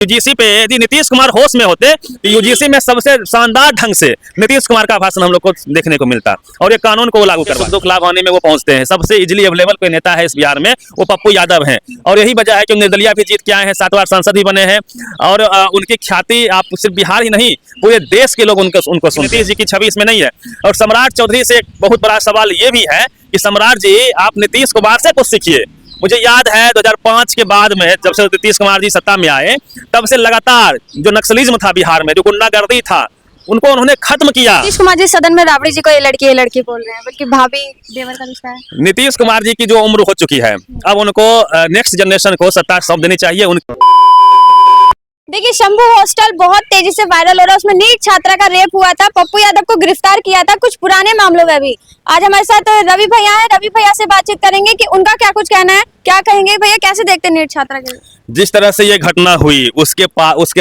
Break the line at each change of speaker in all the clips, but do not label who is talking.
UGC पे यदि नीतीश कुमार होश में होते तो यूजीसी में सबसे शानदार ढंग से नीतीश कुमार का भाषण हम लोग को देखने को मिलता और ये कानून को लागू करवा दुख लाभ होने में वो पहुंचते हैं। सबसे इजीली अवेलेबल कोई नेता है इस बिहार में वो पप्पू यादव हैं और यही वजह है कि निर्दलीय भी जीत के आए हैं, 7 बार सांसद भी बने हैं और उनकी ख्याति आप सिर्फ बिहार ही नहीं पूरे देश के लोग उनको सुनते। नीतीश जी की छवि इसमें नहीं है। और सम्राट चौधरी से एक बहुत बड़ा सवाल ये भी है कि सम्राट जी आप नीतीश कुमार से कुछ सीखिए। मुझे याद है 2005 के बाद में जब से नीतीश कुमार जी सत्ता में आए तब से लगातार जो नक्सलिज्म था बिहार में, जो गुंडागर्दी था, उनको उन्होंने खत्म किया।
नीतीश कुमार जी सदन में राबड़ी जी को ये लड़की बोल रहे हैं, बल्कि भाभी देवर का रिश्ता है।
नीतीश कुमार जी की जो उम्र हो चुकी है अब उनको नेक्स्ट जनरेशन को सत्ता सौंप देनी चाहिए।
देखिए शंभू हॉस्टल बहुत तेजी से वायरल हो रहा है, उसमें नीट छात्रा का रेप हुआ था, पप्पू यादव को गिरफ्तार किया था कुछ पुराने मामलों में भी। आज हमारे साथ रवि भैया है, रवि भैया से बातचीत करेंगे कि उनका क्या कुछ कहना है, क्या कहेंगे भैया, कैसे देखते हैं नीट छात्रा के।
जिस तरह से ये घटना हुई उसके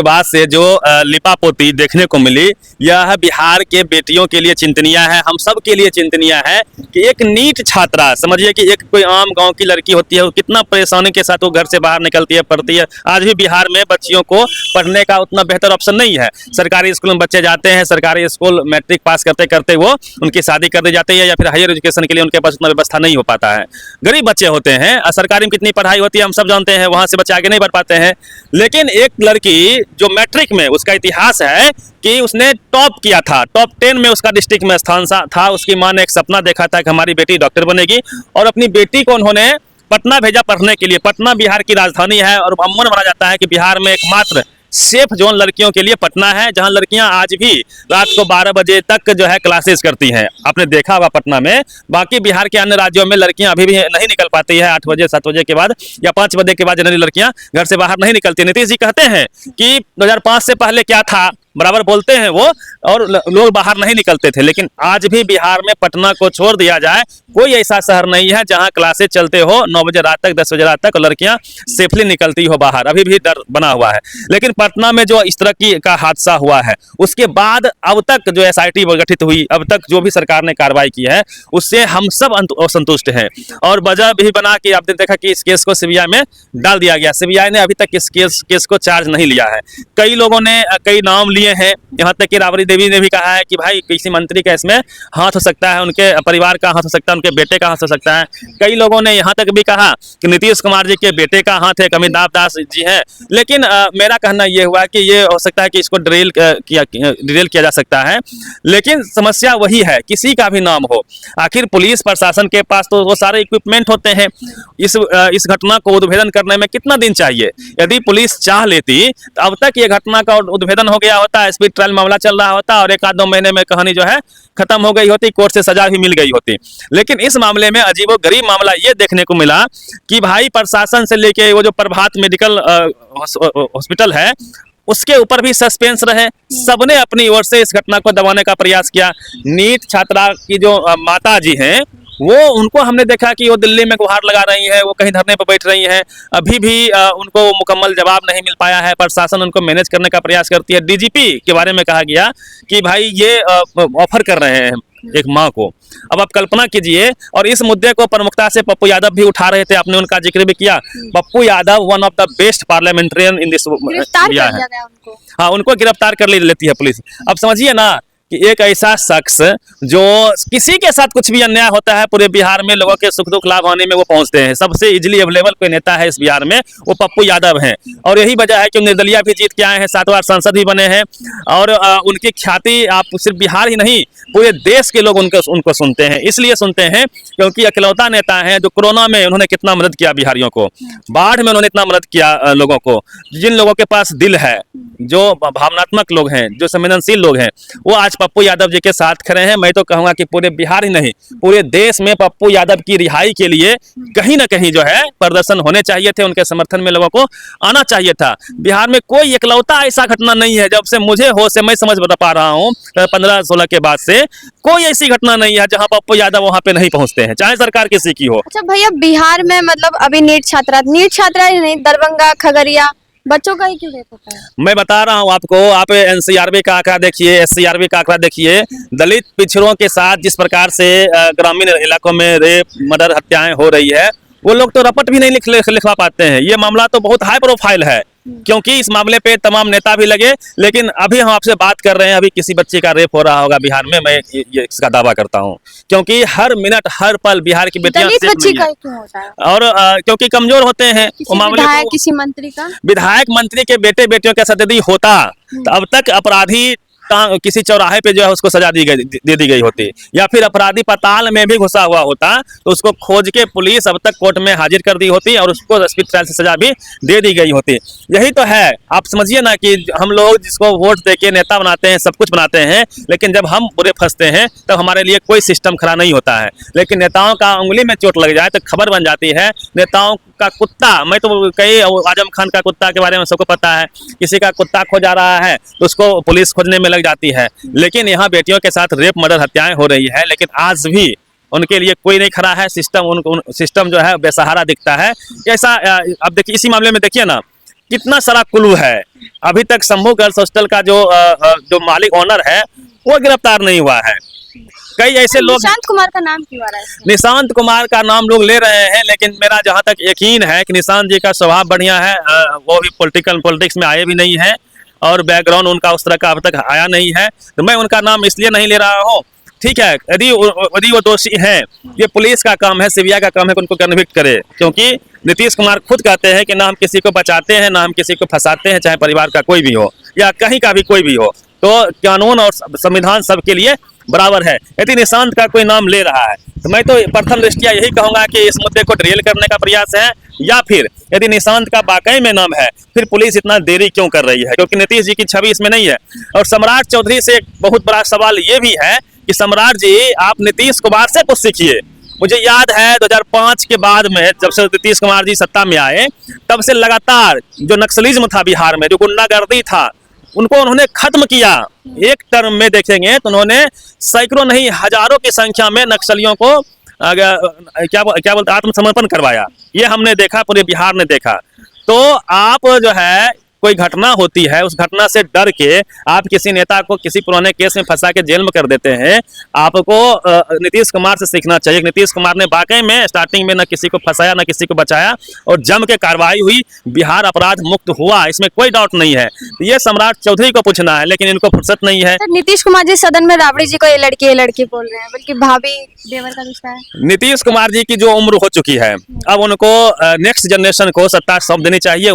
बाद से जो लिपापोती देखने को मिली, यह बिहार के बेटियों के लिए चिंतनीय है, हम सब के लिए चिंतनीय है कि एक नीट छात्रा, समझिए कि एक कोई आम गांव की लड़की होती है, वो कितना परेशानी के साथ वो घर से बाहर निकलती है, पढ़ती है। आज भी बिहार में बच्चियों को पढ़ने का उतना बेहतर ऑप्शन नहीं है। सरकारी स्कूल में बच्चे जाते हैं, सरकारी स्कूल मैट्रिक पास करते करते वो उनकी शादी कर दी जाती है या फिर हायर एजुकेशन के लिए उनके पास उतना व्यवस्था नहीं हो पाता है। गरीब बच्चे होते हैं, सरकारी में कितनी पढ़ाई होती है हम सब जानते हैं, वहाँ से बच्चे आगे नहीं बढ़ पाते हैं। लेकिन एक लड़की जो मैट्रिक में, उसका इतिहास है कि उसने टॉप किया था, टॉप 10 में उसका डिस्ट्रिक्ट में स्थान था। उसकी माँ ने एक सपना देखा था कि हमारी बेटी डॉक्टर बनेगी और अपनी बेटी को उन्होंने पटना भेजा पढ़ने के लिए। पटना बिहार की राजधानी है और अमूमन माना जाता है कि बिहार में एकमात्र सेफ जोन लड़कियों के लिए पटना है, जहां लड़कियां आज भी रात को 12 बजे तक जो है क्लासेस करती हैं। आपने देखा होगा पटना में। बाकी बिहार के अन्य राज्यों में लड़कियां अभी भी नहीं निकल पाती है 8 बजे 7 बजे के बाद या 5 बजे के बाद जनरली लड़कियां घर से बाहर नहीं निकलती। नीतीश जी कहते हैं कि 2005 से पहले क्या था, बराबर बोलते हैं वो, और लोग बाहर नहीं निकलते थे। लेकिन आज भी बिहार में पटना को छोड़ दिया जाए, कोई ऐसा शहर नहीं है जहां क्लासेस चलते हो 9 बजे रात तक 10 बजे रात तक लड़कियां सेफली निकलती हो बाहर। अभी भी डर बना हुआ है। लेकिन पटना में जो इस तरह की का हादसा हुआ है उसके बाद अब तक जो SIT गठित हुई, अब तक जो भी सरकार ने कार्रवाई की है उससे हम सब असंतुष्ट हैं। और वजह भी बना कि आपने देखा कि इस केस को CBI में डाल दिया गया। CBI ने अभी तक इस केस को चार्ज नहीं लिया है। कई लोगों ने कई नाम लिए हैं, यहाँ तक कि राबड़ी देवी ने भी कहा है कि भाई किसी मंत्री का इसमें हाथ हो सकता है, उनके परिवार का हाथ हो सकता है, उनके बेटे का हाथ हो सकता है। कई लोगों ने यहाँ तक भी कहा कि नीतीश कुमार जी के बेटे का हाथ है, अमिताभ दास जी हैं। लेकिन मेरा कहना ये हुआ कि ये हो सकता है कि इसको ड्रिल किया जा सकता है। लेकिन समस्या वही है, किसी का भी नाम हो, आखिर पुलिस प्रशासन के पास तो वो सारे इक्विपमेंट होते हैं। इस घटना को उद्भेदन करने में कितना दिन चाहिए? यदि पुलिस चाह लेती तो अब तक ये घटना का उद्भेदन हो गया होता, स्पीड ट्रायल मामला चल रहा होता और 1-2 महीने में कहानी जो है खत्म हो गई होती, कोर्ट से सजा भी मिल गई होती। लेकिन इस मामले में अजीबोगरीब मामला ये देखने को मिला कि भाई प्रशासन से लेके वो जो प्रभात मेडिकल हॉस्पिटल है उसके ऊपर भी सस्पेंस रहे। सबने अपनी ओर से इस घटना को दबाने का प्रयास किया। नीट छात्रा की जो माता जी हैं वो, उनको हमने देखा कि वो दिल्ली में गुहार लगा रही है, वो कहीं धरने पर बैठ रही हैं। अभी भी उनको मुकम्मल जवाब नहीं मिल पाया है। प्रशासन उनको मैनेज करने का प्रयास करती है। DGP के बारे में कहा गया कि भाई ये ऑफर कर रहे हैं एक माँ को। अब आप कल्पना कीजिए। और इस मुद्दे को प्रमुखता से पप्पू यादव भी उठा रहे थे, आपने उनका जिक्र भी किया। Pappu Yadav one of the best parliamentarian in this India है। हाँ, उनको गिरफ्तार कर लेती है पुलिस। अब समझिए ना कि एक ऐसा शख्स जो किसी के साथ कुछ भी अन्याय होता है पूरे बिहार में लोगों के सुख दुख लाभ होने में वो पहुंचते हैं। सबसे इजीली अवेलेबल कोई नेता है इस बिहार में वो पप्पू यादव हैं और यही वजह है कि निर्दलीय भी जीत के आए हैं, 7 बार सांसद भी बने हैं और उनकी ख्याति आप सिर्फ बिहार ही नहीं पूरे देश के लोग उनको सुनते हैं। इसलिए सुनते हैं क्योंकि अकेलौता नेता हैं जो कोरोना में उन्होंने कितना मदद किया बिहारियों को, बाढ़ में उन्होंने इतना मदद किया लोगों को। जिन लोगों के पास दिल है, जो भावनात्मक लोग हैं, जो संवेदनशील लोग हैं, वो आज पप्पू यादव जी के साथ खड़े हैं। मैं तो कहूंगा कि पूरे बिहार ही नहीं पूरे देश में पप्पू यादव की रिहाई के लिए कहीं ना कहीं जो है प्रदर्शन होने चाहिए थे, उनके समर्थन में लोगों को आना चाहिए था। बिहार में कोई एकलौता ऐसा घटना नहीं है, जब से मुझे होश है मैं समझ पा रहा हूँ 15-16 के बाद से कोई ऐसी घटना नहीं है जहाँ पप्पू यादव वहाँ पे नहीं पहुँचते हैं, चाहे सरकार किसी की हो।
अच्छा भैया, बिहार में मतलब अभी नीट छात्रा ही नहीं, दरभंगा खगड़िया बच्चों का ही क्यों रेप होता है?
मैं बता रहा हूँ आपको। आप NCRB का आंकड़ा देखिए, SCRB का आंकड़ा देखिए। दलित पिछड़ों के साथ जिस प्रकार से ग्रामीण इलाकों में रेप, मर्डर, हत्याएं हो रही है, वो लोग तो रपट भी नहीं लिखवा पाते हैं। ये मामला तो बहुत हाई प्रोफाइल है। क्योंकि इस मामले पे तमाम नेता भी लगे। लेकिन अभी हम आपसे बात कर रहे हैं, अभी किसी बच्चे का रेप हो रहा होगा बिहार में, मैं ये इसका दावा करता हूँ, क्योंकि हर मिनट हर पल बिहार की बेटियां
दलित
सेफ
बच्ची
नहीं
का
है।
क्यों होता है?
और क्योंकि कमजोर होते हैं वो मामले
विधायक,
को।
किसी मंत्री का?
विधायक मंत्री के बेटे बेटियों के साथ यदि होता तो अब तक अपराधी किसी चौराहे पे जो है उसको सजा दे दी गई होती, या फिर अपराधी पाताल में भी घुसा हुआ होता तो उसको खोज के पुलिस अब तक कोर्ट में हाजिर कर दी होती और उसको स्पीड ट्रायल से सजा भी दे दी गई होती। यही तो है, आप समझिए ना कि हम लोग जिसको वोट देके नेता बनाते हैं, सब कुछ बनाते हैं, लेकिन जब हम बुरे फंसते हैं तब हमारे लिए कोई सिस्टम खड़ा नहीं होता है। लेकिन नेताओं का उंगली में चोट लग जाए तो खबर बन जाती है। नेताओं का कुत्ता, मैं तो कई आजम खान का कुत्ता के बारे में सबको पता है, किसी का कुत्ता खो जा रहा है तो उसको पुलिस खोजने में लग जाती है। लेकिन यहाँ बेटियों के साथ रेप मर्डर हत्याएं हो रही है, लेकिन आज भी उनके लिए कोई नहीं खड़ा है। सिस्टम जो है बेसहारा दिखता है। ऐसा अब देखिए, इसी मामले में देखिए ना कितना सारा क्लू है। अभी तक शंभू गर्ल्स हॉस्टल का जो मालिक ओनर है वो गिरफ्तार नहीं हुआ है। कई ऐसे लोग,
निशांत कुमार का नाम क्यों आ रहा है इसमें?
निशांत कुमार का नाम लोग ले रहे हैं, लेकिन मेरा जहां तक यकीन है कि निशांत जी का स्वभाव बढ़िया है, वो भी पॉलिटिक्स में आए भी नहीं है और बैकग्राउंड उनका उस तरह का अब तक आया नहीं है, तो मैं उनका नाम इसलिए नहीं ले रहा हूँ। ठीक है, यदि वो दोषी हैं, ये पुलिस का काम है, सीबीआई का काम है कि उनको कन्विक्ट करे, क्योंकि नीतीश कुमार खुद कहते हैं कि ना हम किसी को बचाते हैं ना हम किसी को फंसाते हैं, चाहे परिवार का कोई भी हो या कहीं का भी कोई भी हो, तो कानून और संविधान सबके लिए बराबर है। यदि निशांत का कोई नाम ले रहा है तो मैं तो प्रथम दृष्टिया यही कहूंगा कि इस मुद्दे को ड्रिल करने का प्रयास है, या फिर यदि निशांत का वाकई में नाम है फिर पुलिस इतना देरी क्यों कर रही है, क्योंकि नीतीश जी की छवि इसमें नहीं है। और सम्राट चौधरी से एक बहुत बड़ा सवाल ये भी है कि सम्राट जी, आप नीतीश कुमार से कुछ सीखिए। मुझे याद है 2005 के बाद में जब से नीतीश कुमार जी सत्ता में आए तब से लगातार जो नक्सलिज्म था बिहार में, जो गुंडागर्दी था, उनको उन्होंने खत्म किया। एक टर्म में देखेंगे तो उन्होंने सैकड़ों नहीं हजारों की संख्या में नक्सलियों को क्या बोलते आत्मसमर्पण करवाया। ये हमने देखा, पूरे बिहार ने देखा। तो आप जो है कोई घटना होती है, उस घटना से डर के आप किसी नेता को किसी पुराने केस में फंसा के जेल में कर देते हैं। आपको नीतीश कुमार से सीखना चाहिए। नीतीश कुमार ने वाकई में स्टार्टिंग में न किसी को फंसाया न किसी को बचाया और जम के कार्रवाई हुई, बिहार अपराध मुक्त हुआ, इसमें कोई डाउट नहीं है। ये सम्राट चौधरी को पूछना है, लेकिन इनको फुर्सत नहीं है।
सर, नीतीश कुमार जी सदन में राबड़ी जी को ये लड़की बोल रहे हैं, बल्कि भाभी देवर का रिश्ता है।
नीतीश कुमार जी की जो उम्र हो चुकी है, अब उनको नेक्स्ट जनरेशन को सत्ता सौंप देनी चाहिए।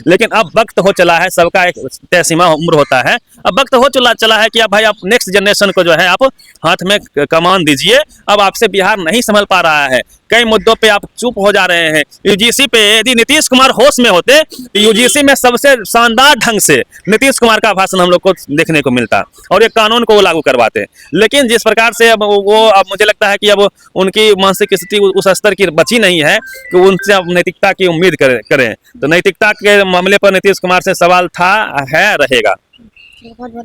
लेकिन अब वक्त हो चला है, सबका एक तय सीमा उम्र होता है। अब वक्त हो चला है कि अब भाई आप नेक्स्ट जनरेशन को जो है आप हाथ में कमान दीजिए। अब आपसे बिहार नहीं संभल पा रहा है, कई मुद्दों पे आप चुप हो जा रहे हैं। यूजीसी पे यदि नीतीश कुमार होश में होते तो यूजीसी में सबसे शानदार ढंग से नीतीश कुमार का भाषण हम लोग को देखने को मिलता और ये कानून को वो लागू करवाते। लेकिन जिस प्रकार से अब मुझे लगता है कि अब उनकी मानसिक स्थिति उस स्तर की बची नहीं है कि उनसे अब नैतिकता की उम्मीद करें। तो नैतिकता के मामले पर नीतीश कुमार से सवाल था, है, रहेगा।
बहुत बहुत